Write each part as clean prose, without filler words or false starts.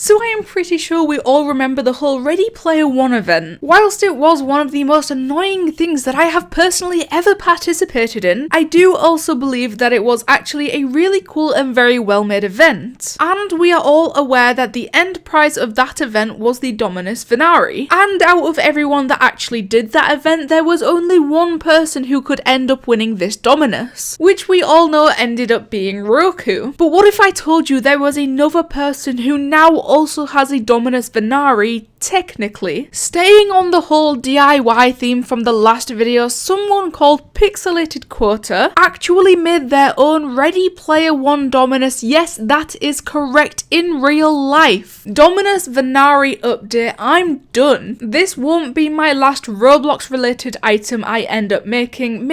So I am pretty sure we all remember the whole Ready Player One event. Whilst it was one of the most annoying things that I have personally ever participated in, I do also believe that it was actually a really cool and very well made event. And we are all aware that the end prize of that event was the Dominus Venari. And out of everyone that actually did that event, there was only one person who could end up winning this Dominus, which we all know ended up being Roku. But what if I told you there was another person who now also has a Dominus Venari, technically? Staying on the whole DIY theme from the last video, someone called Pixelated Quota actually made their own Ready Player One Dominus. Yes, that is correct, in real life. Dominus Venari update, I'm done. This won't be my last Roblox related item I end up making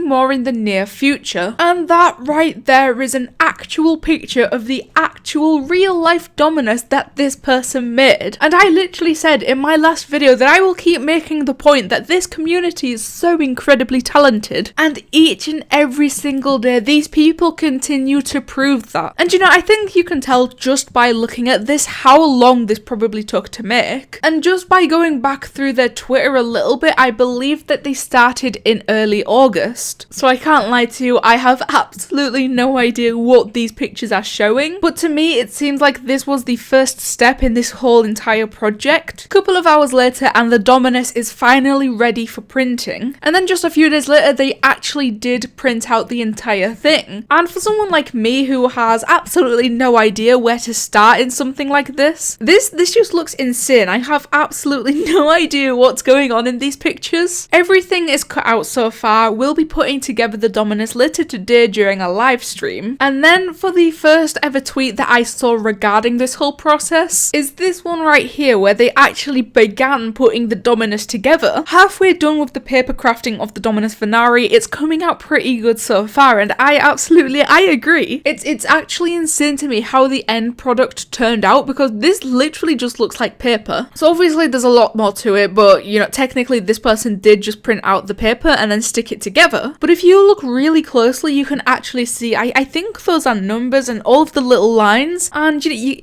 more in the near future. And that right there is an actual picture of the actual real life Dominus that this person made. And I literally said in my last video that I will keep making the point that this community is so incredibly talented, and each and every single day these people continue to prove that. And you know, I think you can tell just by looking at this how long this probably took to make, and just by going back through their Twitter a little bit, I believe that they started in early August. So I can't lie to you, I have absolutely no idea what these pictures are showing, but to me it seems like this was the first step in this whole entire project. A couple of hours later and the Dominus is finally ready for printing, and then just a few days later they actually did print out the entire thing. And for someone like me who has absolutely no idea where to start in something like this just looks insane. I have absolutely no idea what's going on in these pictures. Everything is cut out so far. We'll be putting together the Dominus later today during a live stream. And then for the first ever tweet that I saw regarding this whole process is this one right here, where they actually began putting the Dominus together. Halfway done with the paper crafting of the Dominus Venari, it's coming out pretty good so far, and I agree. It's actually insane to me how the end product turned out, because this literally just looks like paper. So obviously there's a lot more to it, but you know, technically this person did just print out the paper and then stick it together. But if you look really closely, you can actually see, I think those are numbers and all of the little lines, and you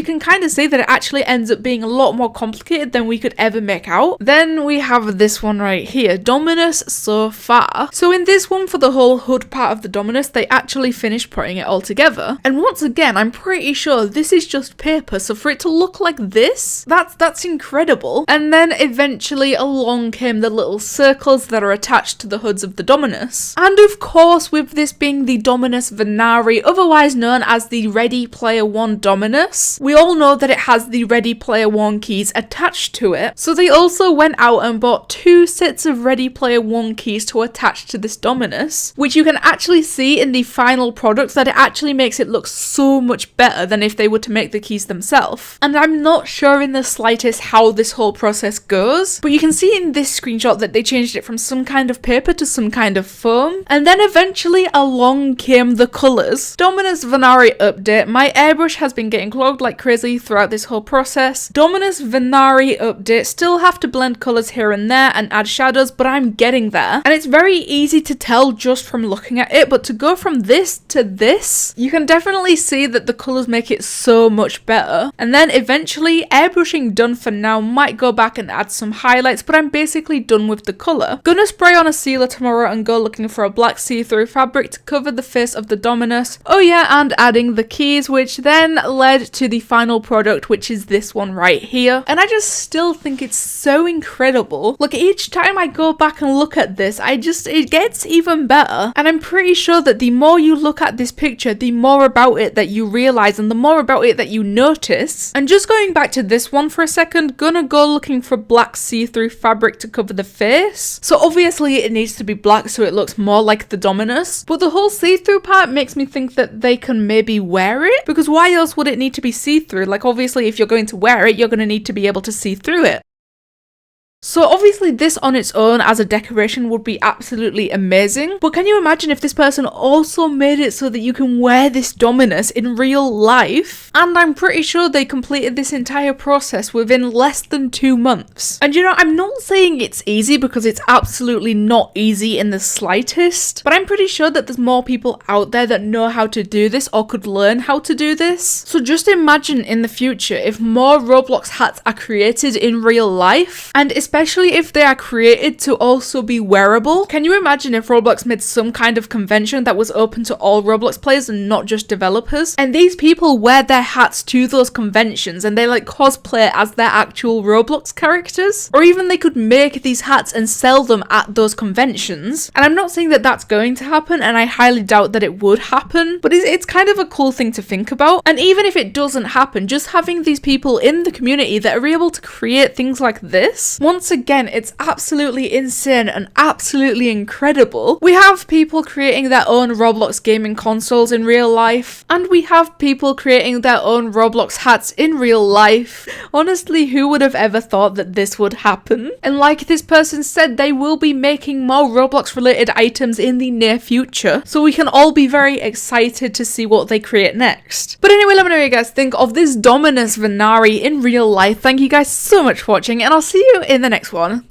can kind of see that it actually ends up being a lot more complicated than we could ever make out. Then we have this one right here, Dominus so far. So in this one, for the whole hood part of the Dominus, they actually finished putting it all together. And once again, I'm pretty sure this is just paper, so for it to look like this, that's incredible. And then eventually along came the little circles that are attached to the hoods of the Dominus. And of course, with this being the Dominus Venari, otherwise known as the Ready Player One Dominus, we all know that it has the Ready Player One keys attached to it. So they also went out and bought 2 sets of Ready Player One keys to attach to this Dominus, which you can actually see in the final product that it actually makes it look so much better than if they were to make the keys themselves. And I'm not sure in the slightest how this whole process goes, but you can see in this screenshot that they changed it from some kind of paper to some kind of foam, and then eventually along came the colours. Dominus Venari update, my airbrush has been getting clogged like crazy throughout this whole process. Dominus Venari update, still have to blend colours here and there and add shadows, but I'm getting there. And it's very easy to tell just from looking at it, but to go from this to this, you can definitely see that the colours make it so much better. And then eventually, airbrushing done for now, might go back and add some highlights, but I'm basically done with the colour. Gonna spray on a sealer tomorrow and go looking for a black see-through fabric to cover the face of the Dominus. Oh yeah, and adding the keys, which then led to the final product, which is this one right here. And I just still think it's so incredible. Look, each time I go back and look at this, it gets even better. And I'm pretty sure that the more you look at this picture, the more about it that you realise and the more about it that you notice. And just going back to this one for a second, gonna go looking for black see-through fabric to cover the face. So obviously it needs to be black so it looks more like the Dominus, but the whole see-through part makes me think that they can maybe wear it, because why else would it need to be see-through? Like, obviously if you're going to wear it, you're going to need to be able to see through it. So obviously this on its own as a decoration would be absolutely amazing, but can you imagine if this person also made it so that you can wear this Dominus in real life? And I'm pretty sure they completed this entire process within less than 2 months. And you know, I'm not saying it's easy because it's absolutely not easy in the slightest, but I'm pretty sure that there's more people out there that know how to do this or could learn how to do this. So just imagine in the future if more Roblox hats are created in real life, and especially if they are created to also be wearable. Can you imagine if Roblox made some kind of convention that was open to all Roblox players and not just developers? And these people wear their hats to those conventions and they like cosplay as their actual Roblox characters. Or even they could make these hats and sell them at those conventions. And I'm not saying that that's going to happen, and I highly doubt that it would happen, but it's kind of a cool thing to think about. And even if it doesn't happen, just having these people in the community that are able to create things like this, once again, it's absolutely insane and absolutely incredible. We have people creating their own Roblox gaming consoles in real life, and we have people creating their own Roblox hats in real life. Honestly, who would have ever thought that this would happen? And like this person said, they will be making more Roblox related items in the near future, so we can all be very excited to see what they create next. But anyway, let me know what you guys think of this Dominus Venari in real life. Thank you guys so much for watching, and I'll see you in the next one.